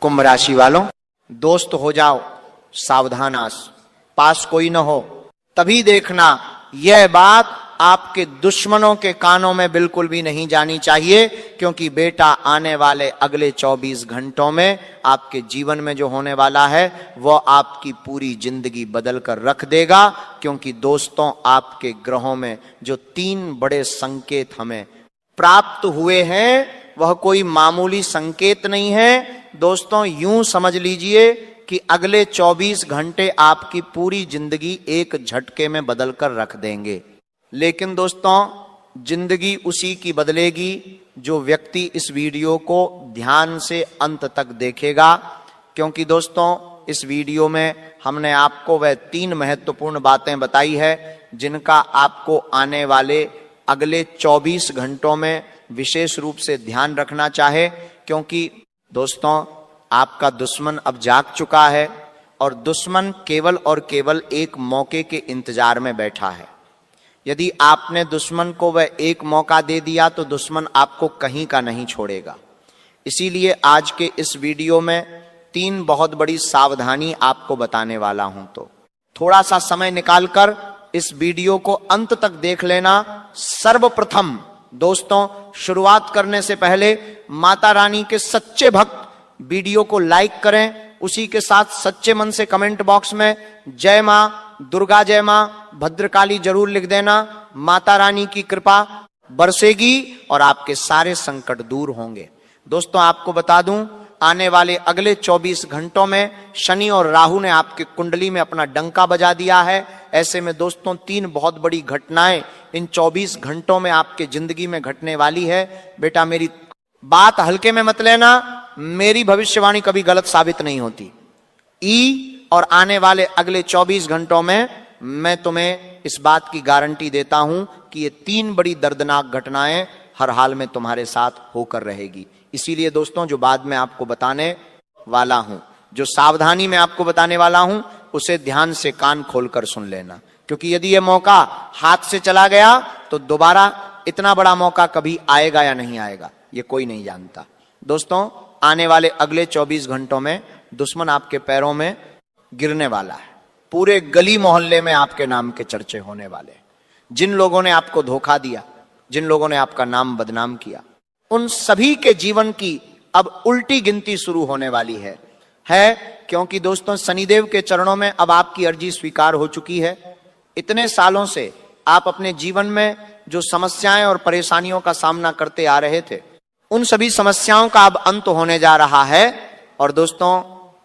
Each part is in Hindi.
कुंभ राशि वालों, दोस्त हो जाओ सावधान, पास कोई न हो तभी देखना। यह बात आपके दुश्मनों के कानों में बिल्कुल भी नहीं जानी चाहिए, क्योंकि बेटा आने वाले अगले 24 घंटों में आपके जीवन में जो होने वाला है वो आपकी पूरी जिंदगी बदल कर रख देगा। क्योंकि दोस्तों, आपके ग्रहों में जो 3 बड़े संकेत हमें प्राप्त हुए हैं वह कोई मामूली संकेत नहीं है। दोस्तों, यूं समझ लीजिए कि अगले 24 घंटे आपकी पूरी जिंदगी एक झटके में बदल कर रख देंगे। लेकिन दोस्तों, जिंदगी उसी की बदलेगी जो व्यक्ति इस वीडियो को ध्यान से अंत तक देखेगा। क्योंकि दोस्तों, इस वीडियो में हमने आपको वह 3 महत्वपूर्ण बातें बताई है जिनका आपको आने वाले अगले 24 घंटों में विशेष रूप से ध्यान रखना चाहे। क्योंकि दोस्तों, आपका दुश्मन अब जाग चुका है और दुश्मन केवल और केवल एक मौके के इंतजार में बैठा है। यदि आपने दुश्मन को वह एक मौका दे दिया तो दुश्मन आपको कहीं का नहीं छोड़ेगा। इसीलिए आज के इस वीडियो में 3 बहुत बड़ी सावधानी आपको बताने वाला हूं, तो थोड़ा सा समय निकालकर इस वीडियो को अंत तक देख लेना। सर्वप्रथम दोस्तों, शुरुआत करने से पहले माता रानी के सच्चे भक्त वीडियो को लाइक करें, उसी के साथ सच्चे मन से कमेंट बॉक्स में जय मां दुर्गा, जय मां भद्रकाली जरूर लिख देना। माता रानी की कृपा बरसेगी और आपके सारे संकट दूर होंगे। दोस्तों, आपको बता दूं, आने वाले अगले 24 घंटों में शनि और राहु ने आपकी कुंडली में अपना डंका बजा दिया है। ऐसे में दोस्तों, 3 बहुत बड़ी घटनाएं इन 24 घंटों में आपके जिंदगी में घटने वाली है। बेटा, मेरी बात हल्के में मत लेना, मेरी भविष्यवाणी कभी गलत साबित नहीं होती। और आने वाले अगले 24 घंटों में मैं तुम्हें इस बात की गारंटी देता हूं कि ये 3 बड़ी दर्दनाक घटनाएं हर हाल में तुम्हारे साथ होकर रहेगी। इसीलिए दोस्तों, जो बात मैं आपको बताने वाला हूं, जो सावधानी मैं आपको बताने वाला हूं, उसे ध्यान से कान खोलकर सुन लेना। क्योंकि यदि यह मौका हाथ से चला गया तो दोबारा इतना बड़ा मौका कभी आएगा या नहीं आएगा, ये कोई नहीं जानता। दोस्तों, आने वाले अगले 24 घंटों में दुश्मन आपके पैरों में गिरने वाला है। पूरे गली मोहल्ले में आपके नाम के चर्चे होने वाले। जिन लोगों ने आपको धोखा दिया, जिन लोगों ने आपका नाम बदनाम किया, उन सभी के जीवन की अब उल्टी गिनती शुरू होने वाली है। क्योंकि दोस्तों, शनिदेव के चरणों में अब आपकी अर्जी स्वीकार हो चुकी है। इतने सालों से आप अपने जीवन में जो समस्याएं और परेशानियों का सामना करते आ रहे थे, उन सभी समस्याओं का अब अंत होने जा रहा है। और दोस्तों,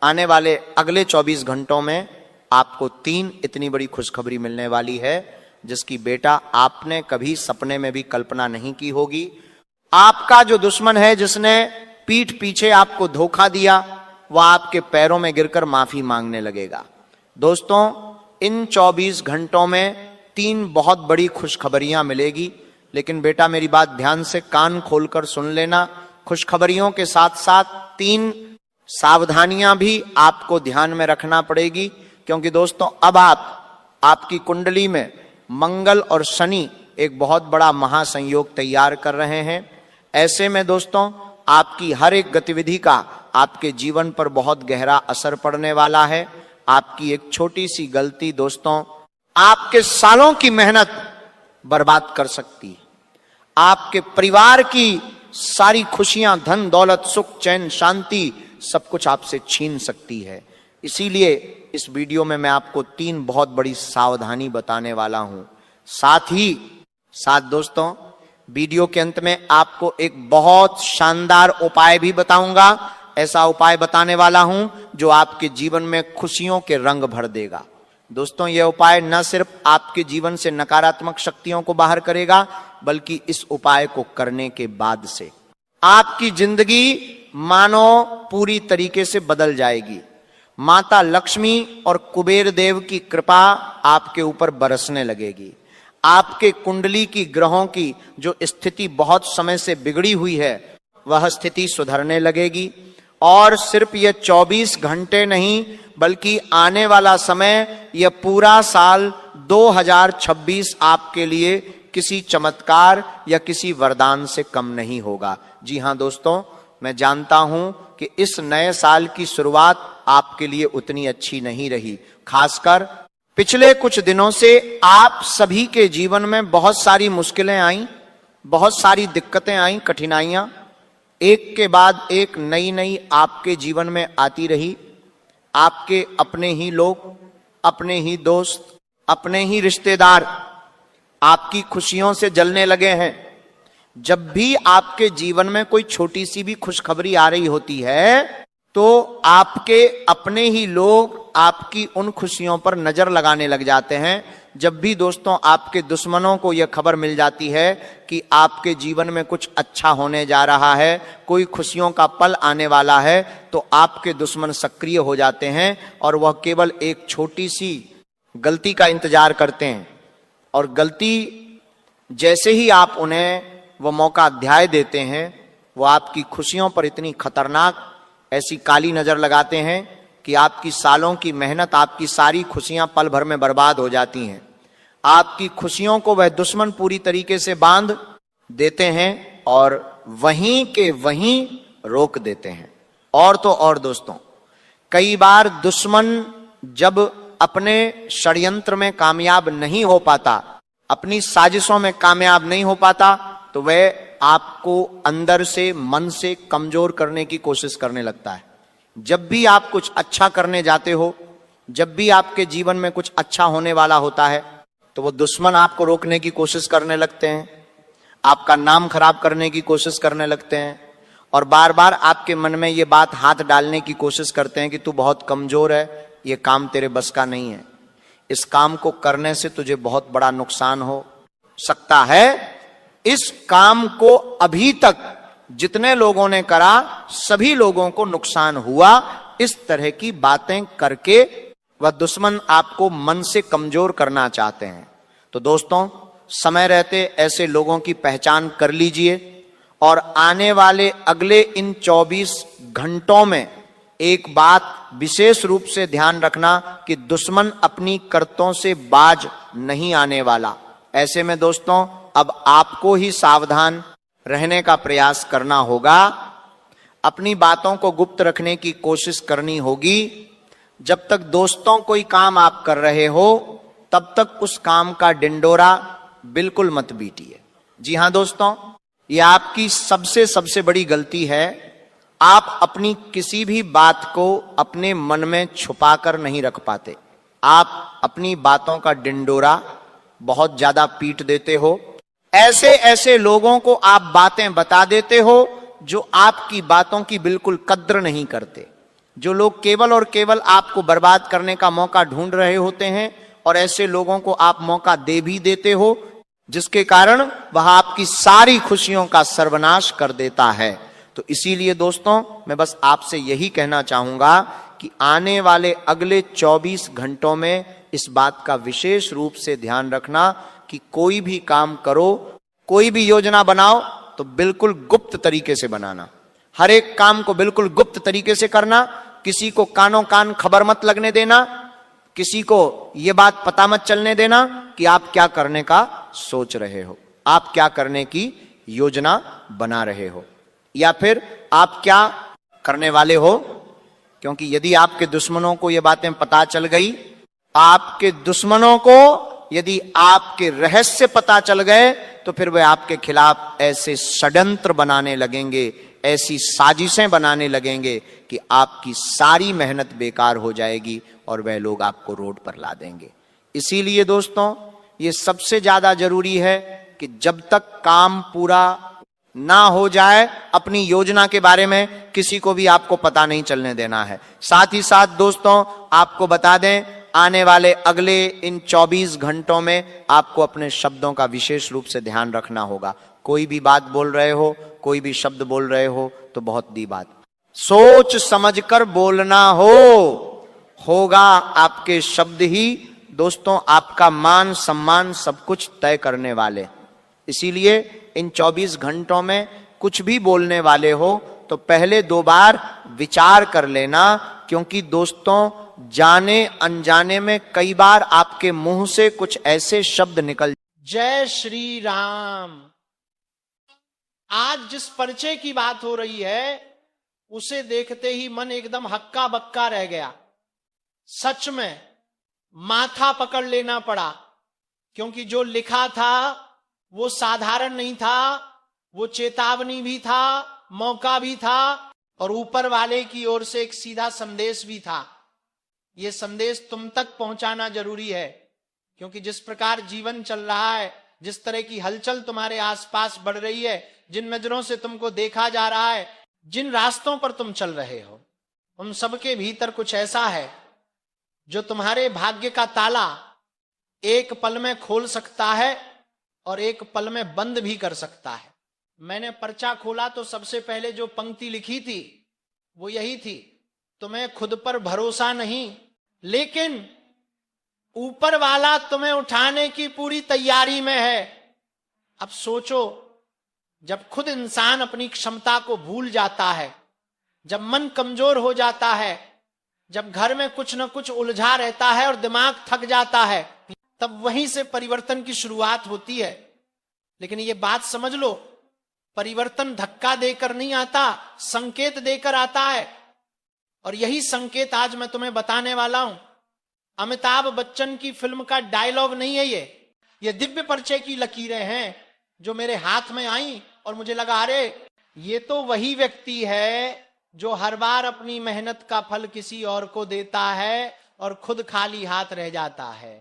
आने वाले अगले 24 घंटों में आपको 3 इतनी बड़ी खुशखबरी मिलने वाली है जिसकी बेटा आपने कभी सपने में भी कल्पना नहीं की होगी। आपका जो दुश्मन है, जिसने पीठ पीछे आपको धोखा दिया, वह आपके पैरों में गिरकर माफी मांगने लगेगा। दोस्तों, इन 24 घंटों में 3 बहुत बड़ी खुशखबरियां मिलेगी। लेकिन बेटा, मेरी बात ध्यान से कान खोलकर सुन लेना। खुशखबरियों के साथ साथ 3 सावधानियां भी आपको ध्यान में रखना पड़ेगी। क्योंकि दोस्तों, अब आपकी कुंडली में मंगल और शनि एक बहुत बड़ा महासंयोग तैयार कर रहे हैं। ऐसे में दोस्तों, आपकी हर एक गतिविधि का आपके जीवन पर बहुत गहरा असर पड़ने वाला है। आपकी एक छोटी सी गलती दोस्तों, आपके सालों की मेहनत बर्बाद कर सकती है। आपके परिवार की सारी खुशियां, धन दौलत, सुख चैन शांति, सब कुछ आपसे छीन सकती है। इसीलिए इस वीडियो में मैं आपको 3 बहुत बड़ी सावधानी बताने वाला हूं। साथ ही साथ दोस्तों, वीडियो के अंत में आपको एक बहुत शानदार उपाय भी बताऊंगा। ऐसा उपाय बताने वाला हूं जो आपके जीवन में खुशियों के रंग भर देगा। दोस्तों, यह उपाय न सिर्फ आपके जीवन से नकारात्मक शक्तियों को बाहर करेगा, बल्कि इस उपाय को करने के बाद से आपकी जिंदगी मानो पूरी तरीके से बदल जाएगी। माता लक्ष्मी और कुबेर देव की कृपा आपके ऊपर बरसने लगेगी। आपके कुंडली की ग्रहों की जो स्थिति बहुत समय से बिगड़ी हुई है, वह स्थिति सुधरने लगेगी। और सिर्फ यह 24 घंटे नहीं, बल्कि आने वाला समय, यह पूरा साल 2026 आपके लिए किसी चमत्कार या किसी वरदान से कम नहीं होगा। जी हां दोस्तों, मैं जानता हूं कि इस नए साल की शुरुआत आपके लिए उतनी अच्छी नहीं रही। खासकर पिछले कुछ दिनों से आप सभी के जीवन में बहुत सारी मुश्किलें आईं, बहुत सारी दिक्कतें आईं, कठिनाइयां एक के बाद एक नई नई आपके जीवन में आती रही। आपके अपने ही लोग, अपने ही दोस्त, अपने ही रिश्तेदार आपकी खुशियों से जलने लगे हैं। जब भी आपके जीवन में कोई छोटी सी भी खुशखबरी आ रही होती है तो आपके अपने ही लोग आपकी उन खुशियों पर नजर लगाने लग जाते हैं। जब भी दोस्तों आपके दुश्मनों को यह खबर मिल जाती है कि आपके जीवन में कुछ अच्छा होने जा रहा है, कोई खुशियों का पल आने वाला है, तो आपके दुश्मन सक्रिय हो जाते हैं और वह केवल एक छोटी सी गलती का इंतजार करते हैं। और गलती जैसे ही आप उन्हें वो मौका अध्याय देते हैं, वो आपकी खुशियों पर इतनी खतरनाक ऐसी काली नजर लगाते हैं कि आपकी सालों की मेहनत, आपकी सारी खुशियां पल भर में बर्बाद हो जाती हैं। आपकी खुशियों को वह दुश्मन पूरी तरीके से बांध देते हैं और वहीं के वहीं रोक देते हैं। और तो और दोस्तों, कई बार दुश्मन जब अपने षड्यंत्र में कामयाब नहीं हो पाता, अपनी साजिशों में कामयाब नहीं हो पाता, तो वह आपको अंदर से, मन से कमजोर करने की कोशिश करने लगता है। जब भी आप कुछ अच्छा करने जाते हो, जब भी आपके जीवन में कुछ अच्छा होने वाला होता है, तो वो दुश्मन आपको रोकने की कोशिश करने लगते हैं, आपका नाम खराब करने की कोशिश करने लगते हैं और बार बार आपके मन में ये बात हाथ डालने की कोशिश करते हैं कि तू बहुत कमजोर है, ये काम तेरे बस का नहीं है, इस काम को करने से तुझे बहुत बड़ा नुकसान हो सकता है। इस काम को अभी तक जितने लोगों ने करा, सभी लोगों को नुकसान हुआ। इस तरह की बातें करके वह दुश्मन आपको मन से कमजोर करना चाहते हैं। तो दोस्तों, समय रहते ऐसे लोगों की पहचान कर लीजिए और आने वाले अगले इन 24 घंटों में एक बात विशेष रूप से ध्यान रखना कि दुश्मन अपनी करतों से बाज नहीं आने वाला। ऐसे में दोस्तों, अब आपको ही सावधान रहने का प्रयास करना होगा, अपनी बातों को गुप्त रखने की कोशिश करनी होगी। जब तक दोस्तों कोई काम आप कर रहे हो, तब तक उस काम का डिंडोरा बिल्कुल मत पीटिए। जी हां दोस्तों, यह आपकी सबसे बड़ी गलती है। आप अपनी किसी भी बात को अपने मन में छुपा कर नहीं रख पाते। आप अपनी बातों का डिंडोरा बहुत ज्यादा पीट देते हो। ऐसे ऐसे लोगों को आप बातें बता देते हो जो आपकी बातों की बिल्कुल कद्र नहीं करते, जो लोग केवल और केवल आपको बर्बाद करने का मौका ढूंढ रहे होते हैं, और ऐसे लोगों को आप मौका दे भी देते हो, जिसके कारण वह आपकी सारी खुशियों का सर्वनाश कर देता है। तो इसीलिए दोस्तों, मैं बस आपसे यही कहना चाहूंगा कि आने वाले अगले 24 घंटों में इस बात का विशेष रूप से ध्यान रखना कि कोई भी काम करो, कोई भी योजना बनाओ, तो बिल्कुल गुप्त तरीके से बनाना। हर एक काम को बिल्कुल गुप्त तरीके से करना। किसी को कानों कान खबर मत लगने देना, किसी को यह बात पता मत चलने देना कि आप क्या करने का सोच रहे हो, आप क्या करने की योजना बना रहे हो, या फिर आप क्या करने वाले हो। क्योंकि यदि आपके दुश्मनों को ये बातें पता चल गई, आपके दुश्मनों को यदि आपके रहस्य पता चल गए, तो फिर वे आपके खिलाफ ऐसे षड्यंत्र बनाने लगेंगे, ऐसी साजिशें बनाने लगेंगे कि आपकी सारी मेहनत बेकार हो जाएगी और वह लोग आपको रोड पर ला देंगे। इसीलिए दोस्तों, ये सबसे ज्यादा जरूरी है कि जब तक काम पूरा ना हो जाए, अपनी योजना के बारे में किसी को भी आपको पता नहीं चलने देना है। साथ ही साथ दोस्तों, आपको बता दें, आने वाले अगले इन 24 घंटों में आपको अपने शब्दों का विशेष रूप से ध्यान रखना होगा। कोई भी बात बोल रहे हो, कोई भी शब्द बोल रहे हो, तो बहुत दी बात सोच समझकर बोलना होगा। आपके शब्द ही दोस्तों आपका मान सम्मान सब कुछ तय करने वाले। इसीलिए इन 24 घंटों में कुछ भी बोलने वाले हो तो पहले 2 बार विचार कर लेना, क्योंकि दोस्तों जाने अनजाने में कई बार आपके मुंह से कुछ ऐसे शब्द निकल। जय श्री राम। आज जिस परिचय की बात हो रही है, उसे देखते ही मन एकदम हक्का बक्का रह गया। सच में माथा पकड़ लेना पड़ा, क्योंकि जो लिखा था वो साधारण नहीं था, वो चेतावनी भी था, मौका भी था, और ऊपर वाले की ओर से एक सीधा संदेश भी था। ये संदेश तुम तक पहुंचाना जरूरी है, क्योंकि जिस प्रकार जीवन चल रहा है, जिस तरह की हलचल तुम्हारे आसपास बढ़ रही है, जिन नजरों से तुमको देखा जा रहा है, जिन रास्तों पर तुम चल रहे हो, उन सबके भीतर कुछ ऐसा है जो तुम्हारे भाग्य का ताला एक पल में खोल सकता है और एक पल में बंद भी कर सकता है। मैंने पर्चा खोला तो सबसे पहले जो पंक्ति लिखी थी वो यही थी, तुम्हें खुद पर भरोसा नहीं, लेकिन ऊपर वाला तुम्हें उठाने की पूरी तैयारी में है। अब सोचो, जब खुद इंसान अपनी क्षमता को भूल जाता है, जब मन कमजोर हो जाता है, जब घर में कुछ न कुछ उलझा रहता है और दिमाग थक जाता है, तब वहीं से परिवर्तन की शुरुआत होती है। लेकिन ये बात समझ लो, परिवर्तन धक्का देकर नहीं आता, संकेत देकर आता है। और यही संकेत आज मैं तुम्हें बताने वाला हूं। अमिताभ बच्चन की फिल्म का डायलॉग नहीं है ये दिव्य परिचय की लकीरें हैं जो मेरे हाथ में आई और मुझे लगा, अरे ये तो वही व्यक्ति है जो हर बार अपनी मेहनत का फल किसी और को देता है और खुद खाली हाथ रह जाता है।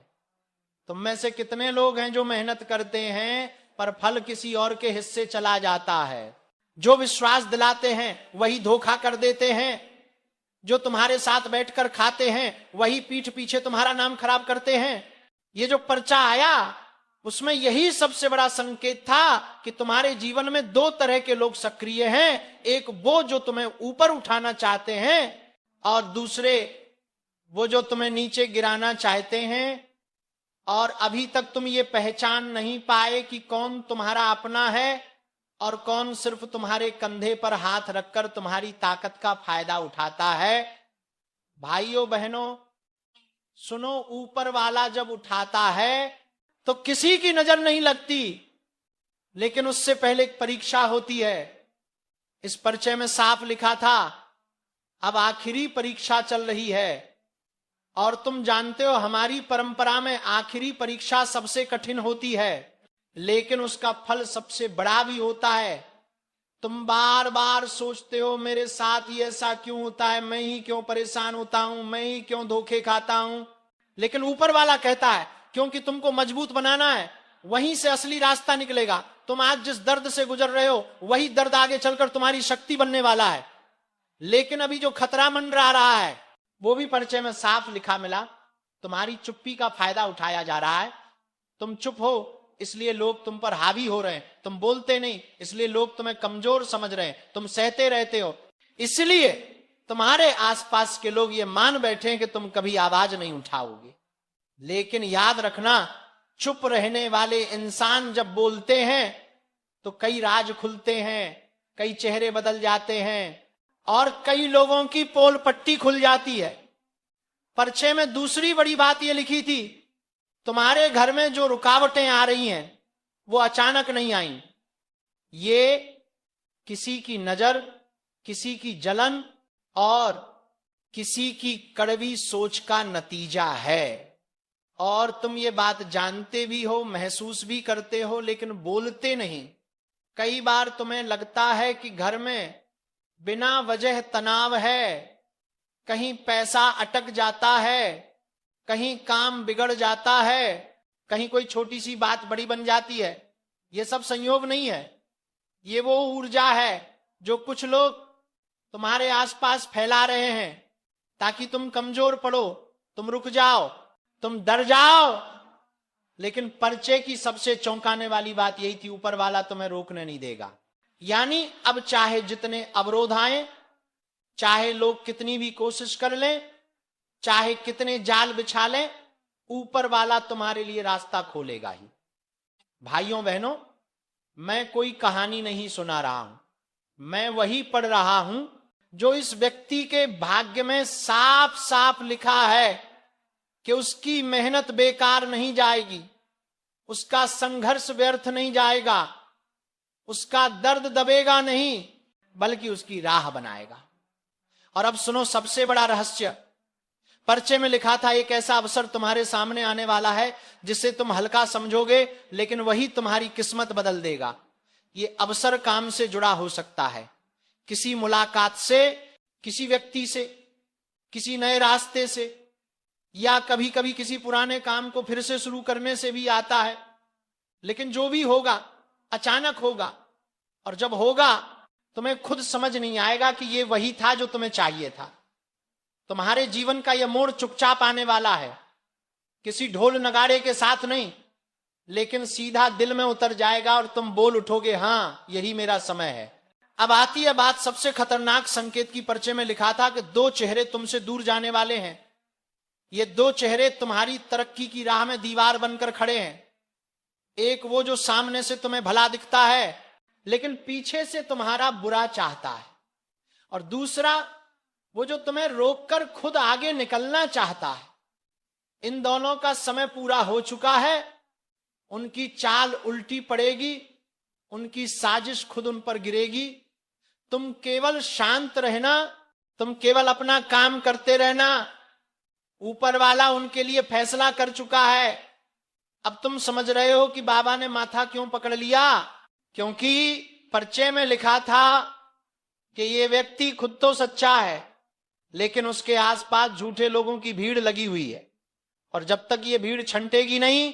तुम में से कितने लोग हैं जो मेहनत करते हैं पर फल किसी और के हिस्से चला जाता है? जो विश्वास दिलाते हैं वही धोखा कर देते हैं, जो तुम्हारे साथ बैठकर खाते हैं वही पीठ पीछे तुम्हारा नाम खराब करते हैं। ये जो पर्चा आया उसमें यही सबसे बड़ा संकेत था कि तुम्हारे जीवन में दो तरह के लोग सक्रिय हैं, एक वो जो तुम्हें ऊपर उठाना चाहते हैं और दूसरे वो जो तुम्हें नीचे गिराना चाहते हैं। और अभी तक तुम ये पहचान नहीं पाए कि कौन तुम्हारा अपना है और कौन सिर्फ तुम्हारे कंधे पर हाथ रखकर तुम्हारी ताकत का फायदा उठाता है। भाइयों बहनों सुनो, ऊपर वाला जब उठाता है तो किसी की नजर नहीं लगती, लेकिन उससे पहले एक परीक्षा होती है। इस परिचय में साफ लिखा था, अब आखिरी परीक्षा चल रही है। और तुम जानते हो हमारी परंपरा में आखिरी परीक्षा सबसे कठिन होती है, लेकिन उसका फल सबसे बड़ा भी होता है। तुम बार बार सोचते हो मेरे साथ ही ऐसा क्यों होता है, मैं ही क्यों परेशान होता हूं, मैं ही क्यों धोखे खाता हूं। लेकिन ऊपर वाला कहता है क्योंकि तुमको मजबूत बनाना है, वहीं से असली रास्ता निकलेगा। तुम आज जिस दर्द से गुजर रहे हो वही दर्द आगे चलकर तुम्हारी शक्ति बनने वाला है। लेकिन अभी जो खतरा मंडरा रहा है वो भी परिचय में साफ लिखा मिला, तुम्हारी चुप्पी का फायदा उठाया जा रहा है। तुम चुप हो इसलिए लोग तुम पर हावी हो रहे हैं, तुम बोलते नहीं इसलिए लोग तुम्हें कमजोर समझ रहे हैं, तुम सहते रहते हो इसलिए तुम्हारे आसपास के लोग ये मान बैठे हैं कि तुम कभी आवाज नहीं उठाओगे। लेकिन याद रखना, चुप रहने वाले इंसान जब बोलते हैं तो कई राज खुलते हैं, कई चेहरे बदल जाते हैं और कई लोगों की पोल पट्टी खुल जाती है। पर्चे में दूसरी बड़ी बात यह लिखी थी, तुम्हारे घर में जो रुकावटें आ रही हैं वो अचानक नहीं आई, ये किसी की नजर, किसी की जलन और किसी की कड़वी सोच का नतीजा है। और तुम ये बात जानते भी हो, महसूस भी करते हो, लेकिन बोलते नहीं। कई बार तुम्हें लगता है कि घर में बिना वजह तनाव है, कहीं पैसा अटक जाता है, कहीं काम बिगड़ जाता है, कहीं कोई छोटी सी बात बड़ी बन जाती है। ये सब संयोग नहीं है, ये वो ऊर्जा है जो कुछ लोग तुम्हारे आसपास फैला रहे हैं ताकि तुम कमजोर पड़ो, तुम रुक जाओ, तुम डर जाओ। लेकिन पर्चे की सबसे चौंकाने वाली बात यही थी, ऊपर वाला तुम्हें रोकने नहीं देगा। यानी अब चाहे जितने अवरोध आए, चाहे लोग कितनी भी कोशिश कर लें, चाहे कितने जाल बिछा लें, ऊपर वाला तुम्हारे लिए रास्ता खोलेगा ही। भाइयों बहनों, मैं कोई कहानी नहीं सुना रहा हूं, मैं वही पढ़ रहा हूं जो इस व्यक्ति के भाग्य में साफ साफ लिखा है कि उसकी मेहनत बेकार नहीं जाएगी, उसका संघर्ष व्यर्थ नहीं जाएगा, उसका दर्द दबेगा नहीं बल्कि उसकी राह बनाएगा। और अब सुनो सबसे बड़ा रहस्य। पर्चे में लिखा था एक ऐसा अवसर तुम्हारे सामने आने वाला है जिसे तुम हल्का समझोगे, लेकिन वही तुम्हारी किस्मत बदल देगा। ये अवसर काम से जुड़ा हो सकता है, किसी मुलाकात से, किसी व्यक्ति से, किसी नए रास्ते से, या कभी कभी किसी पुराने काम को फिर से शुरू करने से भी आता है। लेकिन जो भी होगा अचानक होगा, और जब होगा तुम्हें खुद समझ नहीं आएगा कि ये वही था जो तुम्हें चाहिए था। तुम्हारे जीवन का यह मोड़ चुपचाप आने वाला है, किसी ढोल नगाड़े के साथ नहीं, लेकिन सीधा दिल में उतर जाएगा और तुम बोल उठोगे, हां यही मेरा समय है। अब आती है बात सबसे खतरनाक संकेत की। पर्चे में लिखा था कि 2 चेहरे तुमसे दूर जाने वाले हैं। ये 2 चेहरे तुम्हारी तरक्की की राह में दीवार बनकर खड़े हैं। एक वो जो सामने से तुम्हें भला दिखता है लेकिन पीछे से तुम्हारा बुरा चाहता है, और दूसरा वो जो तुम्हें रोककर खुद आगे निकलना चाहता है। इन दोनों का समय पूरा हो चुका है, उनकी चाल उल्टी पड़ेगी, उनकी साजिश खुद उन पर गिरेगी। तुम केवल शांत रहना, तुम केवल अपना काम करते रहना। ऊपर वाला उनके लिए फैसला कर चुका है। अब तुम समझ रहे हो कि बाबा ने माथा क्यों पकड़ लिया, क्योंकि पर्चे में लिखा था कि ये व्यक्ति खुद तो सच्चा है, लेकिन उसके आसपास झूठे लोगों की भीड़ लगी हुई है, और जब तक ये भीड़ छंटेगी नहीं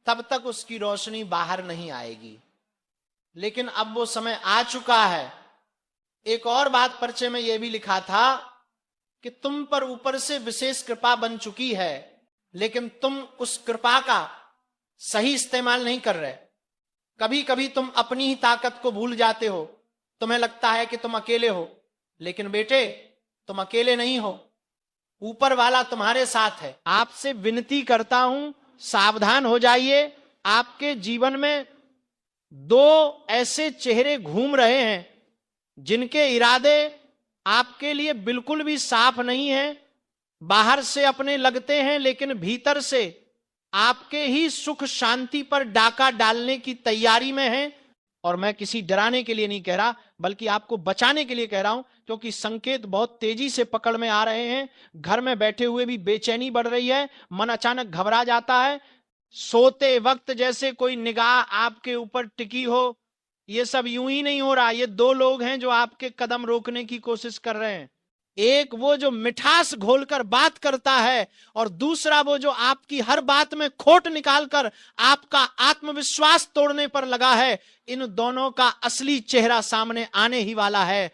तब तक उसकी रोशनी बाहर नहीं आएगी। लेकिन अब वो समय आ चुका है। एक और बात पर्चे में यह भी लिखा था कि तुम पर ऊपर से विशेष कृपा बन चुकी है, लेकिन तुम उस कृपा का सही इस्तेमाल नहीं कर रहे। कभी कभी तुम अपनी ही ताकत को भूल जाते हो। तुम्हें लगता है कि तुम अकेले हो, लेकिन बेटे तुम अकेले नहीं हो, ऊपर वाला तुम्हारे साथ है। आपसे विनती करता हूं, सावधान हो जाइए। आपके जीवन में 2 ऐसे चेहरे घूम रहे हैं जिनके इरादे आपके लिए बिल्कुल भी साफ नहीं है। बाहर से अपने लगते हैं, लेकिन भीतर से आपके ही सुख शांति पर डाका डालने की तैयारी में हैं। और मैं किसी डराने के लिए नहीं कह रहा, बल्कि आपको बचाने के लिए कह रहा हूं, क्योंकि संकेत बहुत तेजी से पकड़ में आ रहे हैं। घर में बैठे हुए भी बेचैनी बढ़ रही है, मन अचानक घबरा जाता है, सोते वक्त जैसे कोई निगाह आपके ऊपर टिकी हो। ये सब यूं ही नहीं हो रहा। ये 2 लोग हैं जो आपके कदम रोकने की कोशिश कर रहे हैं। एक वो जो मिठास घोलकर बात करता है, और दूसरा वो जो आपकी हर बात में खोट निकालकर आपका आत्मविश्वास तोड़ने पर लगा है। इन दोनों का असली चेहरा सामने आने ही वाला है।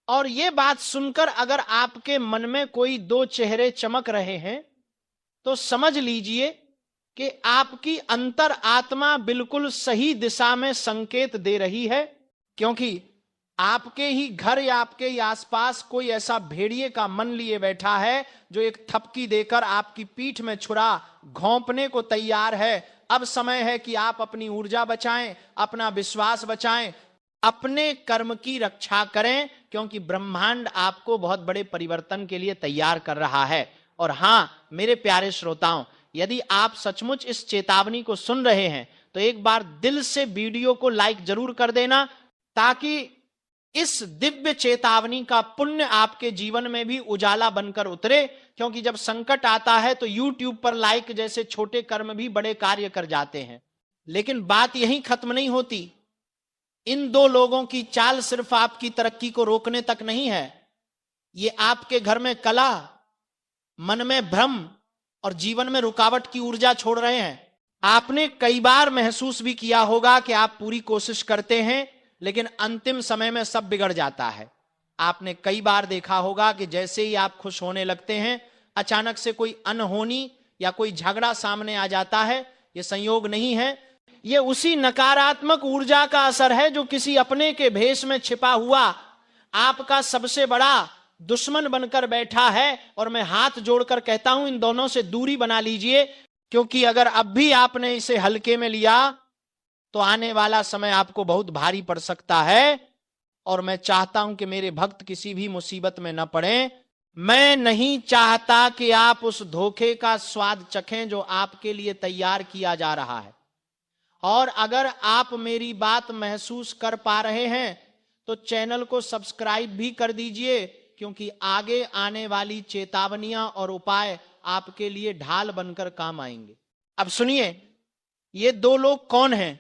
और ये बात सुनकर अगर आपके मन में कोई 2 चेहरे चमक रहे हैं तो समझ लीजिए कि आपकी अंतर आत्मा बिल्कुल सही दिशा में संकेत दे रही है, क्योंकि आपके ही घर या आपके ही आसपास कोई ऐसा भेड़िए का मन लिए बैठा है जो एक थपकी देकर आपकी पीठ में छुरा घोंपने को तैयार है। अब समय है कि आप अपनी ऊर्जा बचाएं, अपना विश्वास बचाएं, अपने कर्म की रक्षा करें, क्योंकि ब्रह्मांड आपको बहुत बड़े परिवर्तन के लिए तैयार कर रहा है। और हां मेरे प्यारे श्रोताओं, यदि आप सचमुच इस चेतावनी को सुन रहे हैं तो एक बार दिल से वीडियो को लाइक जरूर कर देना, ताकि इस दिव्य चेतावनी का पुण्य आपके जीवन में भी उजाला बनकर उतरे। क्योंकि जब संकट आता है तो YouTube पर लाइक जैसे छोटे कर्म भी बड़े कार्य कर जाते हैं। लेकिन बात यहीं खत्म नहीं होती। इन 2 लोगों की चाल सिर्फ आपकी तरक्की को रोकने तक नहीं है, ये आपके घर में कला, मन में भ्रम और जीवन में रुकावट की ऊर्जा छोड़ रहे हैं। आपने कई बार महसूस भी किया होगा कि आप पूरी कोशिश करते हैं, लेकिन अंतिम समय में सब बिगड़ जाता है। आपने कई बार देखा होगा कि जैसे ही आप खुश होने लगते हैं, अचानक से कोई अनहोनी या कोई झगड़ा सामने आ जाता है। यह संयोग नहीं है, यह उसी नकारात्मक ऊर्जा का असर है जो किसी अपने के भेष में छिपा हुआ आपका सबसे बड़ा दुश्मन बनकर बैठा है। और मैं हाथ जोड़कर कहता हूं, इन दोनों से दूरी बना लीजिए, क्योंकि अगर अब भी आपने इसे हल्के में लिया तो आने वाला समय आपको बहुत भारी पड़ सकता है। और मैं चाहता हूं कि मेरे भक्त किसी भी मुसीबत में न पड़े। मैं नहीं चाहता कि आप उस धोखे का स्वाद चखें जो आपके लिए तैयार किया जा रहा है। और अगर आप मेरी बात महसूस कर पा रहे हैं तो चैनल को सब्सक्राइब भी कर दीजिए, क्योंकि आगे आने वाली चेतावनियां और उपाय आपके लिए ढाल बनकर काम आएंगे। अब सुनिए, ये दो लोग कौन हैं?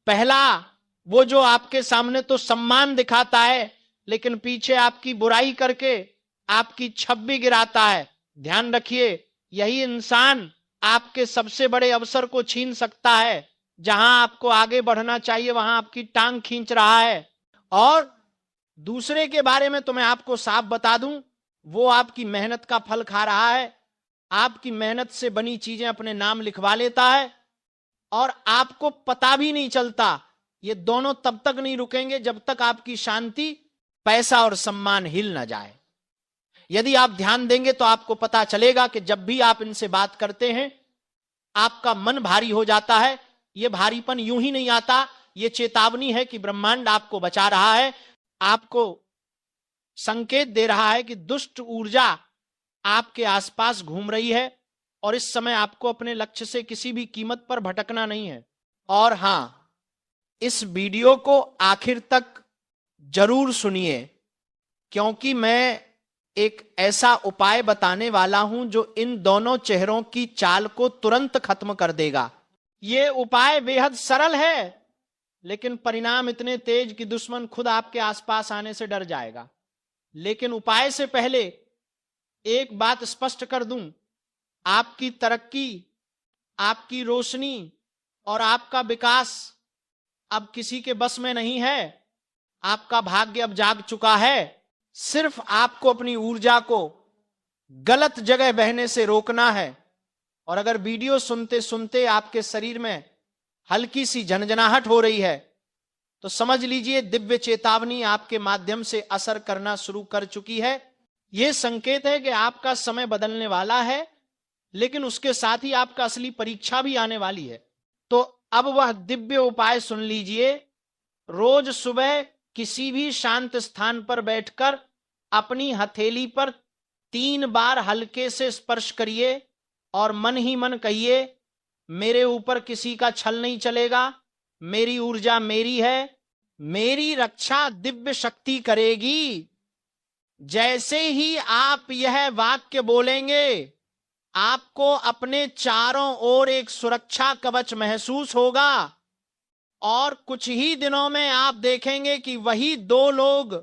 पहला, वो जो आपके सामने तो सम्मान दिखाता है, लेकिन पीछे आपकी बुराई करके आपकी छवि गिराता है। ध्यान रखिए, यही इंसान आपके सबसे बड़े अवसर को छीन सकता है। जहां आपको आगे बढ़ना चाहिए वहां आपकी टांग खींच रहा है। और दूसरे के बारे में तो मैं आपको साफ बता दूं, वो आपकी मेहनत का फल खा रहा है, आपकी मेहनत से बनी चीजें अपने नाम लिखवा लेता है और आपको पता भी नहीं चलता। ये दोनों तब तक नहीं रुकेंगे जब तक आपकी शांति, पैसा और सम्मान हिल ना जाए। यदि आप ध्यान देंगे तो आपको पता चलेगा कि जब भी आप इनसे बात करते हैं आपका मन भारी हो जाता है। यह भारीपन यूं ही नहीं आता, यह चेतावनी है कि ब्रह्मांड आपको बचा रहा है, आपको संकेत दे रहा है कि दुष्ट ऊर्जा आपके आसपास घूम रही है और इस समय आपको अपने लक्ष्य से किसी भी कीमत पर भटकना नहीं है। और हां, इस वीडियो को आखिर तक जरूर सुनिए, क्योंकि मैं एक ऐसा उपाय बताने वाला हूं जो इन दोनों चेहरों की चाल को तुरंत खत्म कर देगा। यह उपाय बेहद सरल है, लेकिन परिणाम इतने तेज कि दुश्मन खुद आपके आसपास आने से डर जाएगा। लेकिन उपाय से पहले एक बात स्पष्ट कर दूं, आपकी तरक्की, आपकी रोशनी और आपका विकास अब किसी के बस में नहीं है। आपका भाग्य अब जाग चुका है। सिर्फ आपको अपनी ऊर्जा को गलत जगह बहने से रोकना है। और अगर वीडियो सुनते सुनते आपके शरीर में हल्की सी झनझनाहट हो रही है तो समझ लीजिए दिव्य चेतावनी आपके माध्यम से असर करना शुरू कर चुकी है। यह संकेत है कि आपका समय बदलने वाला है, लेकिन उसके साथ ही आपका असली परीक्षा भी आने वाली है। तो अब वह दिव्य उपाय सुन लीजिए। रोज सुबह किसी भी शांत स्थान पर बैठकर अपनी हथेली पर 3 बार हल्के से स्पर्श करिए और मन ही मन कहिए, मेरे ऊपर किसी का छल नहीं चलेगा, मेरी ऊर्जा मेरी है, मेरी रक्षा दिव्य शक्ति करेगी। जैसे ही आप यह वाक्य बोलेंगे आपको अपने चारों ओर एक सुरक्षा कवच महसूस होगा और कुछ ही दिनों में आप देखेंगे कि वही 2 लोग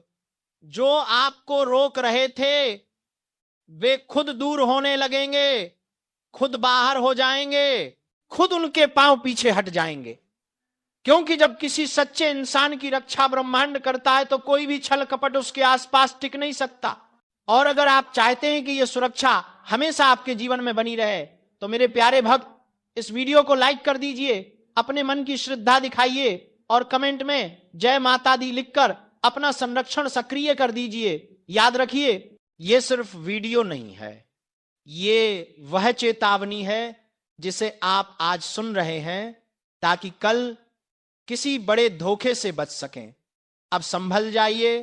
जो आपको रोक रहे थे वे खुद दूर होने लगेंगे, खुद बाहर हो जाएंगे, खुद उनके पांव पीछे हट जाएंगे। क्योंकि जब किसी सच्चे इंसान की रक्षा ब्रह्मांड करता है तो कोई भी छल कपट उसके आसपास टिक नहीं सकता। और अगर आप चाहते हैं कि यह सुरक्षा हमेशा आपके जीवन में बनी रहे तो मेरे प्यारे भक्त, इस वीडियो को लाइक कर दीजिए, अपने मन की श्रद्धा दिखाइए और कमेंट में जय माता दी लिखकर अपना संरक्षण सक्रिय कर दीजिए। याद रखिए, यह सिर्फ वीडियो नहीं है, ये वह चेतावनी है जिसे आप आज सुन रहे हैं ताकि कल किसी बड़े धोखे से बच सकें। अब संभल जाइए,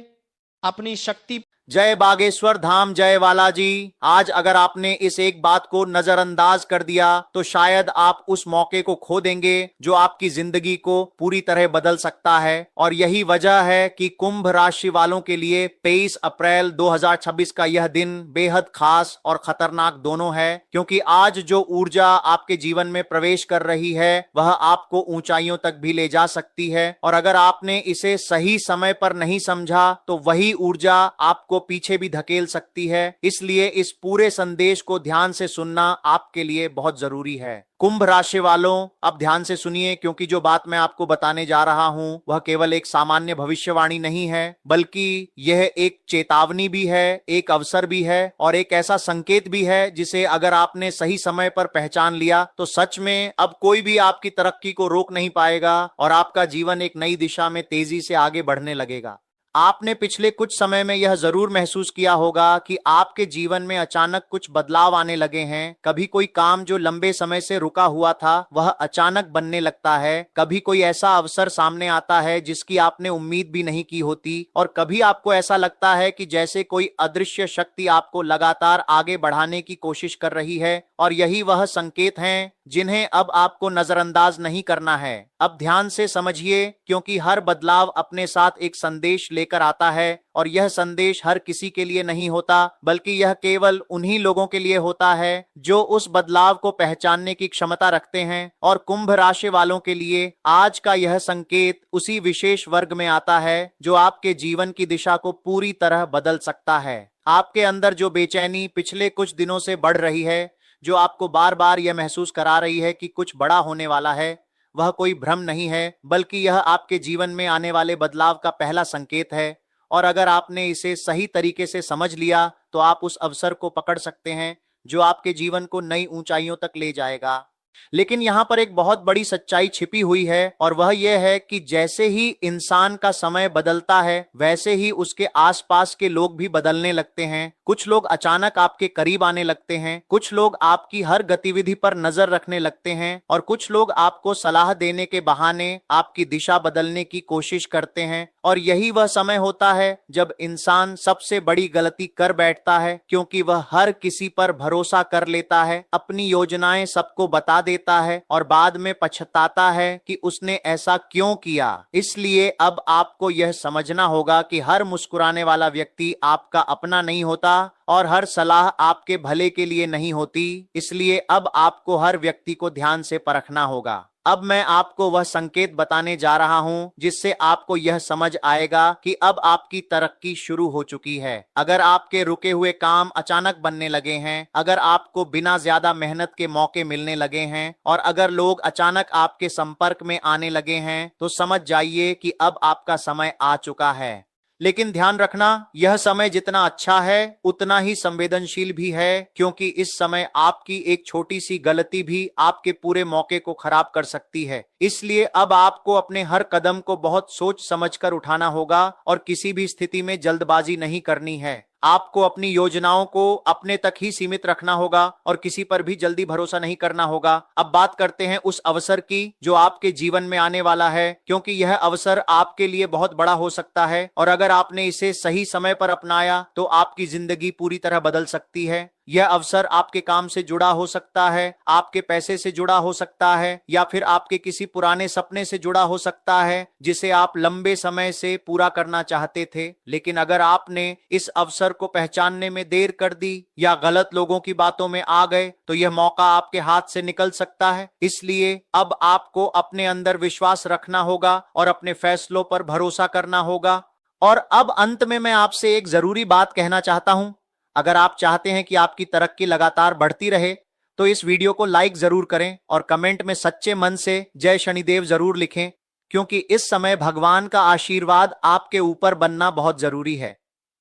अपनी शक्ति। जय बागेश्वर धाम, जय वाला जी। आज अगर आपने इस एक बात को नजरअंदाज कर दिया तो शायद आप उस मौके को खो देंगे जो आपकी जिंदगी को पूरी तरह बदल सकता है। और यही वजह है कि कुंभ राशि वालों के लिए 23 अप्रैल 2026 का यह दिन बेहद खास और खतरनाक दोनों है, क्योंकि आज जो ऊर्जा आपके जीवन में प्रवेश कर रही है वह आपको ऊंचाइयों तक भी ले जा सकती है। और अगर आपने इसे सही समय पर नहीं समझा तो वही ऊर्जा आपको पीछे भी धकेल सकती है। इसलिए इस पूरे संदेश को ध्यान से सुनना आपके लिए बहुत जरूरी है। कुंभ राशि वालों, अब ध्यान से सुनिए, क्योंकि जो बात मैं आपको बताने जा रहा हूं वह केवल एक सामान्य भविष्यवाणी नहीं है, बल्कि यह एक चेतावनी भी है, एक अवसर भी है और एक ऐसा संकेत भी है जिसे अगर आपने सही समय पर पहचान लिया तो सच में अब कोई भी आपकी तरक्की को रोक नहीं पाएगा और आपका जीवन एक नई दिशा में तेजी से आगे बढ़ने लगेगा। आपने पिछले कुछ समय में यह जरूर महसूस किया होगा कि आपके जीवन में अचानक कुछ बदलाव आने लगे हैं। कभी कोई काम जो लंबे समय से रुका हुआ था वह अचानक बनने लगता है, कभी कोई ऐसा अवसर सामने आता है जिसकी आपने उम्मीद भी नहीं की होती, और कभी आपको ऐसा लगता है कि जैसे कोई अदृश्य शक्ति आपको लगातार आगे बढ़ाने की कोशिश कर रही है। और यही वह संकेत हैं जिन्हें अब आपको नजरअंदाज नहीं करना है। अब ध्यान से समझिए, क्योंकि हर बदलाव अपने साथ एक संदेश लेकर आता है और यह संदेश हर किसी के लिए नहीं होता, बल्कि यह केवल उन्हीं लोगों के लिए होता है जो उस बदलाव को पहचानने की क्षमता रखते हैं। और कुंभ राशि वालों के लिए आज का यह संकेत उसी विशेष वर्ग में आता है जो आपके जीवन की दिशा को पूरी तरह बदल सकता है। आपके अंदर जो बेचैनी पिछले कुछ दिनों से बढ़ रही है, जो आपको बार बार यह महसूस करा रही है कि कुछ बड़ा होने वाला है, वह कोई भ्रम नहीं है, बल्कि यह आपके जीवन में आने वाले बदलाव का पहला संकेत है। और अगर आपने इसे सही तरीके से समझ लिया तो आप उस अवसर को पकड़ सकते हैं जो आपके जीवन को नई ऊंचाइयों तक ले जाएगा। लेकिन यहां पर एक बहुत बड़ी सच्चाई छिपी हुई है, और वह यह है कि जैसे ही इंसान का समय बदलता है, वैसे ही उसके आसपास के लोग भी बदलने लगते हैं। कुछ लोग अचानक आपके करीब आने लगते हैं, कुछ लोग आपकी हर गतिविधि पर नजर रखने लगते हैं, और कुछ लोग आपको सलाह देने के बहाने आपकी दिशा बदलने की कोशिश करते हैं। और यही वह समय होता है जब इंसान सबसे बड़ी गलती कर बैठता है, क्योंकि वह हर किसी पर भरोसा कर लेता है, अपनी योजनाएं सबको बता देता है और बाद में पछताता है कि उसने ऐसा क्यों किया। इसलिए अब आपको यह समझना होगा कि हर मुस्कुराने वाला व्यक्ति आपका अपना नहीं होता और हर सलाह आपके भले के लिए नहीं होती। इसलिए अब आपको हर व्यक्ति को ध्यान से परखना होगा। अब मैं आपको वह संकेत बताने जा रहा हूं जिससे आपको यह समझ आएगा कि अब आपकी तरक्की शुरू हो चुकी है। अगर आपके रुके हुए काम अचानक बनने लगे हैं, अगर आपको बिना ज्यादा मेहनत के मौके मिलने लगे हैं, और अगर लोग अचानक आपके संपर्क में आने लगे हैं, तो समझ जाइए कि अब आपका समय आ चुका है। लेकिन ध्यान रखना, यह समय जितना अच्छा है उतना ही संवेदनशील भी है, क्योंकि इस समय आपकी एक छोटी सी गलती भी आपके पूरे मौके को खराब कर सकती है। इसलिए अब आपको अपने हर कदम को बहुत सोच समझकर उठाना होगा और किसी भी स्थिति में जल्दबाजी नहीं करनी है। आपको अपनी योजनाओं को अपने तक ही सीमित रखना होगा और किसी पर भी जल्दी भरोसा नहीं करना होगा। अब बात करते हैं उस अवसर की जो आपके जीवन में आने वाला है, क्योंकि यह अवसर आपके लिए बहुत बड़ा हो सकता है, और अगर आपने इसे सही समय पर अपनाया तो आपकी जिंदगी पूरी तरह बदल सकती है। यह अवसर आपके काम से जुड़ा हो सकता है, आपके पैसे से जुड़ा हो सकता है, या फिर आपके किसी पुराने सपने से जुड़ा हो सकता है जिसे आप लंबे समय से पूरा करना चाहते थे। लेकिन अगर आपने इस अवसर को पहचानने में देर कर दी या गलत लोगों की बातों में आ गए तो यह मौका आपके हाथ से निकल सकता है। इसलिए अब आपको अपने अंदर विश्वास रखना होगा और अपने फैसलों पर भरोसा करना होगा। और अब अंत में मैं आपसे एक जरूरी बात कहना चाहता हूं। अगर आप चाहते हैं कि आपकी तरक्की लगातार बढ़ती रहे तो इस वीडियो को लाइक जरूर करें और कमेंट में सच्चे मन से जय शनिदेव जरूर लिखें, क्योंकि इस समय भगवान का आशीर्वाद आपके ऊपर बनना बहुत जरूरी है।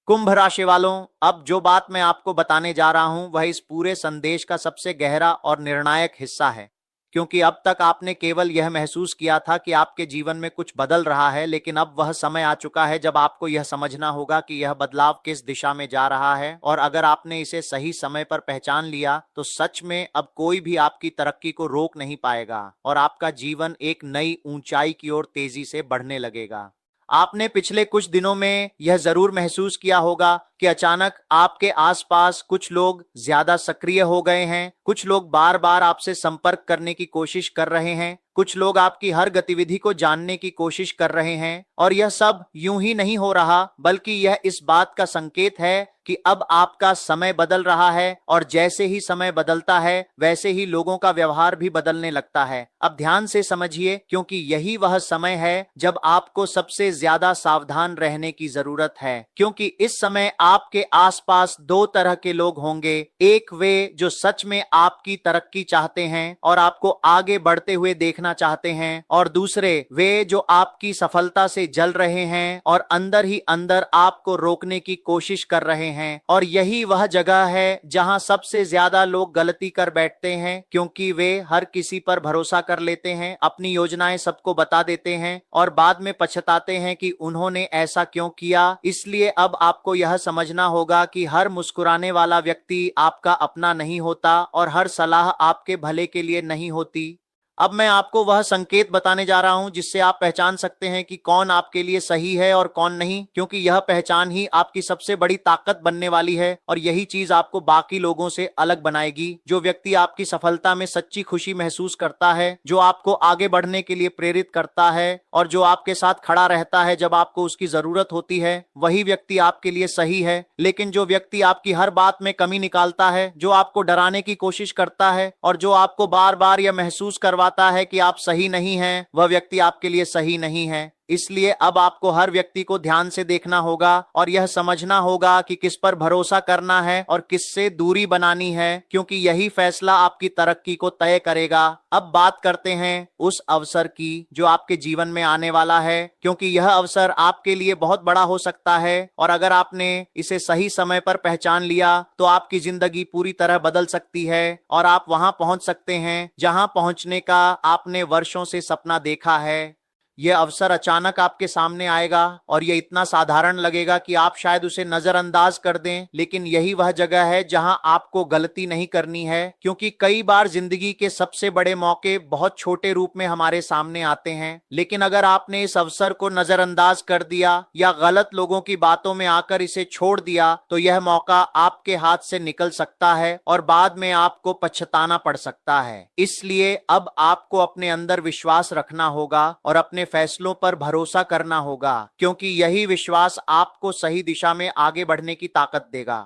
कुंभ राशि वालों, अब जो बात मैं आपको बताने जा रहा हूं वह इस पूरे संदेश का सबसे गहरा और निर्णायक हिस्सा है, क्योंकि अब तक आपने केवल यह महसूस किया था कि आपके जीवन में कुछ बदल रहा है, लेकिन अब वह समय आ चुका है जब आपको यह समझना होगा कि यह बदलाव किस दिशा में जा रहा है। और अगर आपने इसे सही समय पर पहचान लिया तो सच में अब कोई भी आपकी तरक्की को रोक नहीं पाएगा और आपका जीवन एक नई ऊंचाई की ओर तेजी से बढ़ने लगेगा। आपने पिछले कुछ दिनों में यह जरूर महसूस किया होगा कि अचानक आपके आसपास कुछ लोग ज्यादा सक्रिय हो गए हैं, कुछ लोग बार बार आपसे संपर्क करने की कोशिश कर रहे हैं, कुछ लोग आपकी हर गतिविधि को जानने की कोशिश कर रहे हैं। और यह सब यूं ही नहीं हो रहा, बल्कि यह इस बात का संकेत है कि अब आपका समय बदल रहा है, और जैसे ही समय बदलता है वैसे ही लोगों का व्यवहार भी बदलने लगता है। अब ध्यान से समझिए, क्योंकि यही वह समय है जब आपको सबसे ज्यादा सावधान रहने की जरूरत है, क्योंकि इस समय आपके आसपास दो तरह के लोग होंगे। एक वे जो सच में आपकी तरक्की चाहते हैं और आपको आगे बढ़ते हुए देखना चाहते हैं, और दूसरे वे जो आपकी सफलता से जल रहे हैं और अंदर ही अंदर आपको रोकने की कोशिश कर रहे हैं। और यही वह जगह है जहां सबसे ज्यादा लोग गलती कर बैठते हैं, क्योंकि वे हर किसी पर भरोसा कर लेते हैं, अपनी योजनाएं सबको बता देते हैं और बाद में पछताते हैं कि उन्होंने ऐसा क्यों किया। इसलिए अब आपको यह समझना होगा कि हर मुस्कुराने वाला व्यक्ति आपका अपना नहीं होता और हर सलाह आपके भले के लिए नहीं होती। अब मैं आपको वह संकेत बताने जा रहा हूं जिससे आप पहचान सकते हैं कि कौन आपके लिए सही है और कौन नहीं, क्योंकि यह पहचान ही आपकी सबसे बड़ी ताकत बनने वाली है और यही चीज आपको बाकी लोगों से अलग बनाएगी। जो व्यक्ति आपकी सफलता में सच्ची खुशी महसूस करता है, जो आपको आगे बढ़ने के लिए प्रेरित करता है और जो आपके साथ खड़ा रहता है जब आपको उसकी जरूरत होती है, वही व्यक्ति आपके लिए सही है। लेकिन जो व्यक्ति आपकी हर बात में कमी निकालता है, जो आपको डराने की कोशिश करता है और जो आपको बार बार यह महसूस करवाता है कि आप सही नहीं हैं, वह व्यक्ति आपके लिए सही नहीं है। इसलिए अब आपको हर व्यक्ति को ध्यान से देखना होगा और यह समझना होगा कि किस पर भरोसा करना है और किससे दूरी बनानी है, क्योंकि यही फैसला आपकी तरक्की को तय करेगा। अब बात करते हैं उस अवसर की जो आपके जीवन में आने वाला है, क्योंकि यह अवसर आपके लिए बहुत बड़ा हो सकता है और अगर आपने इसे सही समय पर पहचान लिया तो आपकी जिंदगी पूरी तरह बदल सकती है और आप वहां पहुंच सकते हैं जहां पहुंचने का आपने वर्षों से सपना देखा है। यह अवसर अचानक आपके सामने आएगा और यह इतना साधारण लगेगा कि आप शायद उसे नजरअंदाज कर दें, लेकिन यही वह जगह है जहां आपको गलती नहीं करनी है, क्योंकि कई बार जिंदगी के सबसे बड़े मौके बहुत छोटे रूप में हमारे सामने आते हैं। लेकिन अगर आपने इस अवसर को नजरअंदाज कर दिया या गलत लोगों की बातों में आकर इसे छोड़ दिया तो यह मौका आपके हाथ से निकल सकता है और बाद में आपको पछताना पड़ सकता है। इसलिए अब आपको अपने अंदर विश्वास रखना होगा और अपने फैसलों पर भरोसा करना होगा, क्योंकि यही विश्वास आपको सही दिशा में आगे बढ़ने की ताकत देगा।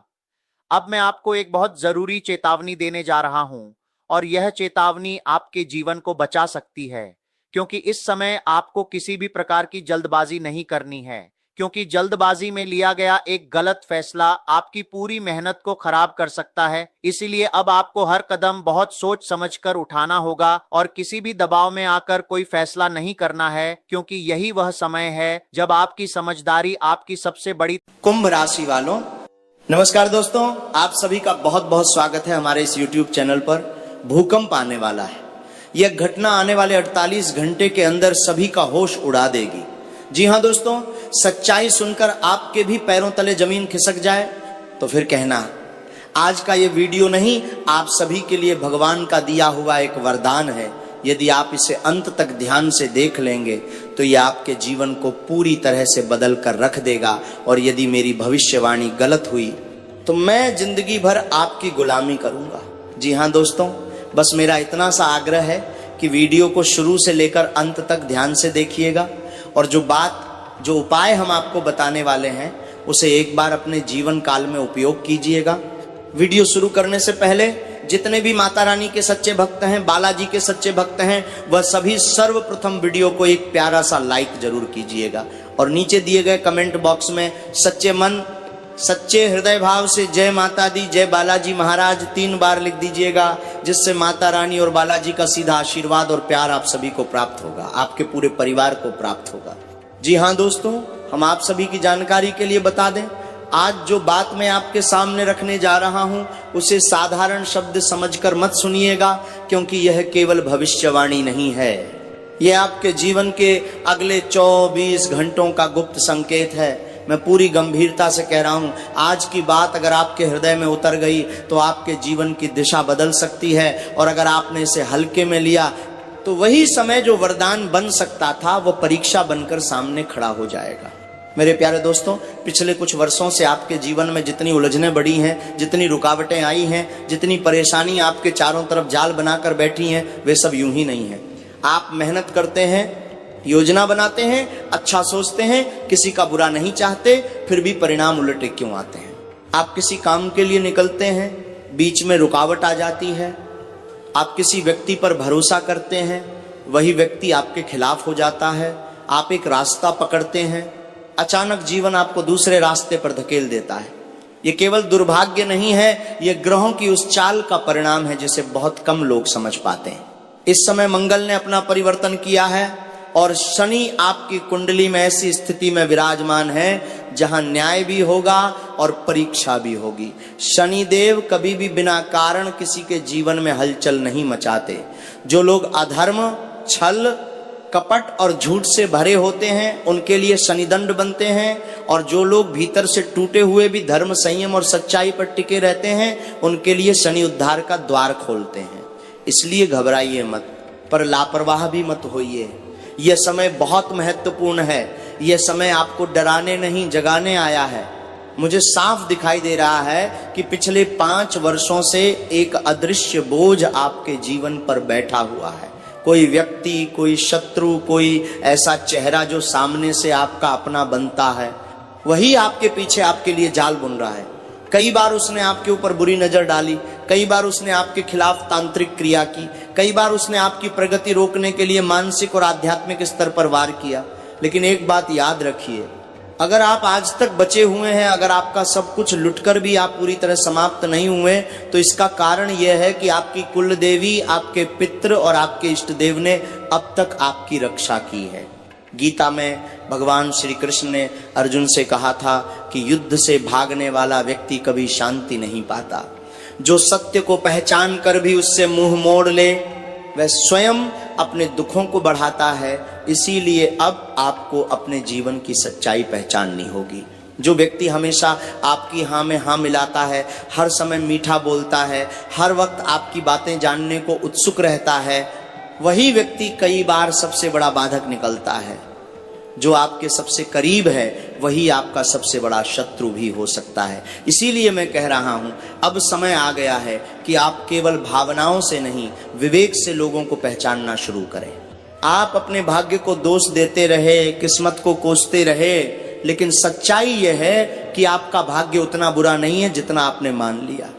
अब मैं आपको एक बहुत जरूरी चेतावनी देने जा रहा हूं और यह चेतावनी आपके जीवन को बचा सकती है, क्योंकि इस समय आपको किसी भी प्रकार की जल्दबाजी नहीं करनी है, क्योंकि जल्दबाजी में लिया गया एक गलत फैसला आपकी पूरी मेहनत को खराब कर सकता है। इसीलिए अब आपको हर कदम बहुत सोच समझकर उठाना होगा और किसी भी दबाव में आकर कोई फैसला नहीं करना है, क्योंकि यही वह समय है जब आपकी समझदारी आपकी सबसे बड़ी। कुंभ राशि वालों, नमस्कार दोस्तों, आप सभी का बहुत बहुत स्वागत है हमारे इस YouTube चैनल पर। भूकंप आने वाला है। यह घटना आने वाले 48 घंटे के अंदर सभी का होश उड़ा देगी। जी हाँ दोस्तों, सच्चाई सुनकर आपके भी पैरों तले जमीन खिसक जाए तो फिर कहना। आज का ये वीडियो नहीं, आप सभी के लिए भगवान का दिया हुआ एक वरदान है। यदि आप इसे अंत तक ध्यान से देख लेंगे तो ये आपके जीवन को पूरी तरह से बदल कर रख देगा। और यदि मेरी भविष्यवाणी गलत हुई तो मैं जिंदगी भर आपकी गुलामी करूंगा। जी हाँ दोस्तों, बस मेरा इतना सा आग्रह है कि वीडियो को शुरू से लेकर अंत तक ध्यान से देखिएगा और जो उपाय हम आपको बताने वाले हैं उसे एक बार अपने जीवन काल में उपयोग कीजिएगा। वीडियो शुरू करने से पहले जितने भी माता रानी के सच्चे भक्त हैं, बालाजी के सच्चे भक्त हैं, वह सभी सर्वप्रथम वीडियो को एक प्यारा सा लाइक जरूर कीजिएगा और नीचे दिए गए कमेंट बॉक्स में सच्चे मन सच्चे हृदय भाव से जय माता दी, जय बालाजी महाराज 3 बार लिख दीजिएगा, जिससे माता रानी और बालाजी का सीधा आशीर्वाद और प्यार आप सभी को प्राप्त होगा, आपके पूरे परिवार को प्राप्त होगा। जी हाँ दोस्तों, हम आप सभी की जानकारी के लिए बता दें, आज जो बात मैं आपके सामने रखने जा रहा हूं उसे साधारण शब्द समझकर मत सुनिएगा, क्योंकि यह केवल भविष्यवाणी नहीं है। यह आपके जीवन के अगले 24 घंटों का गुप्त संकेत है। मैं पूरी गंभीरता से कह रहा हूं, आज की बात अगर आपके हृदय में उतर गई तो आपके जीवन की दिशा बदल सकती है, और अगर आपने इसे हल्के में लिया तो वही समय जो वरदान बन सकता था वो परीक्षा बनकर सामने खड़ा हो जाएगा। मेरे प्यारे दोस्तों, पिछले कुछ वर्षों से आपके जीवन में जितनी उलझनें बढ़ी हैं, जितनी रुकावटें आई हैं, जितनी परेशानी आपके चारों तरफ जाल बनाकर बैठी हैं, वे सब यूं ही नहीं है। आप मेहनत करते हैं, योजना बनाते हैं, अच्छा सोचते हैं, किसी का बुरा नहीं चाहते, फिर भी परिणाम उलटे क्यों आते हैं। आप किसी काम के लिए निकलते हैं, बीच में रुकावट आ जाती है। आप किसी व्यक्ति पर भरोसा करते हैं, वही व्यक्ति आपके खिलाफ हो जाता है। आप एक रास्ता पकड़ते हैं, अचानक जीवन आपको दूसरे रास्ते पर धकेल देता है। ये केवल दुर्भाग्य नहीं है, ये ग्रहों की उस चाल का परिणाम है जिसे बहुत कम लोग समझ पाते हैं। इस समय मंगल ने अपना परिवर्तन किया है और शनि आपकी कुंडली में ऐसी स्थिति में विराजमान है जहां न्याय भी होगा और परीक्षा भी होगी। शनि देव कभी भी बिना कारण किसी के जीवन में हलचल नहीं मचाते। जो लोग अधर्म, छल, कपट और झूठ से भरे होते हैं उनके लिए शनिदंड बनते हैं, और जो लोग भीतर से टूटे हुए भी धर्म, संयम और सच्चाई पर टिके रहते हैं उनके लिए शनि उद्धार का द्वार खोलते हैं। इसलिए घबराइए मत। पर लापरवाह भी मत होइए। यह समय बहुत महत्वपूर्ण है। यह समय आपको डराने नहीं जगाने आया है। मुझे साफ दिखाई दे रहा है कि पिछले 5 वर्षों से एक अदृश्य बोझ आपके जीवन पर बैठा हुआ है। कोई व्यक्ति, कोई शत्रु, कोई ऐसा चेहरा जो सामने से आपका अपना बनता है, वही आपके पीछे आपके लिए जाल बुन रहा है। कई बार उसने आपके ऊपर बुरी नजर डाली, कई बार उसने आपके खिलाफ तांत्रिक क्रिया की, कई बार उसने आपकी प्रगति रोकने के लिए मानसिक और आध्यात्मिक स्तर पर वार किया। लेकिन एक बात याद रखिए, अगर आप आज तक बचे हुए हैं, अगर आपका सब कुछ लुटकर भी आप पूरी तरह समाप्त नहीं हुए, तो इसका कारण यह है कि आपकी कुल देवी, आपके पितृ और आपके इष्ट देव ने अब तक आपकी रक्षा की है। गीता में भगवान श्री कृष्ण ने अर्जुन से कहा था कि युद्ध से भागने वाला व्यक्ति कभी शांति नहीं पाता। जो सत्य को पहचान कर भी उससे मुंह मोड़ ले, वह स्वयं अपने दुखों को बढ़ाता है। इसीलिए अब आपको अपने जीवन की सच्चाई पहचाननी होगी। जो व्यक्ति हमेशा आपकी हाँ में हाँ मिलाता है, हर समय मीठा बोलता है, हर वक्त आपकी बातें जानने को उत्सुक रहता है, वही व्यक्ति कई बार सबसे बड़ा बाधक निकलता है। जो आपके सबसे करीब है वही आपका सबसे बड़ा शत्रु भी हो सकता है। इसीलिए मैं कह रहा हूं, अब समय आ गया है कि आप केवल भावनाओं से नहीं, विवेक से लोगों को पहचानना शुरू करें। आप अपने भाग्य को दोष देते रहे, किस्मत को कोसते रहे, लेकिन सच्चाई यह है कि आपका भाग्य उतना बुरा नहीं है जितना आपने मान लिया।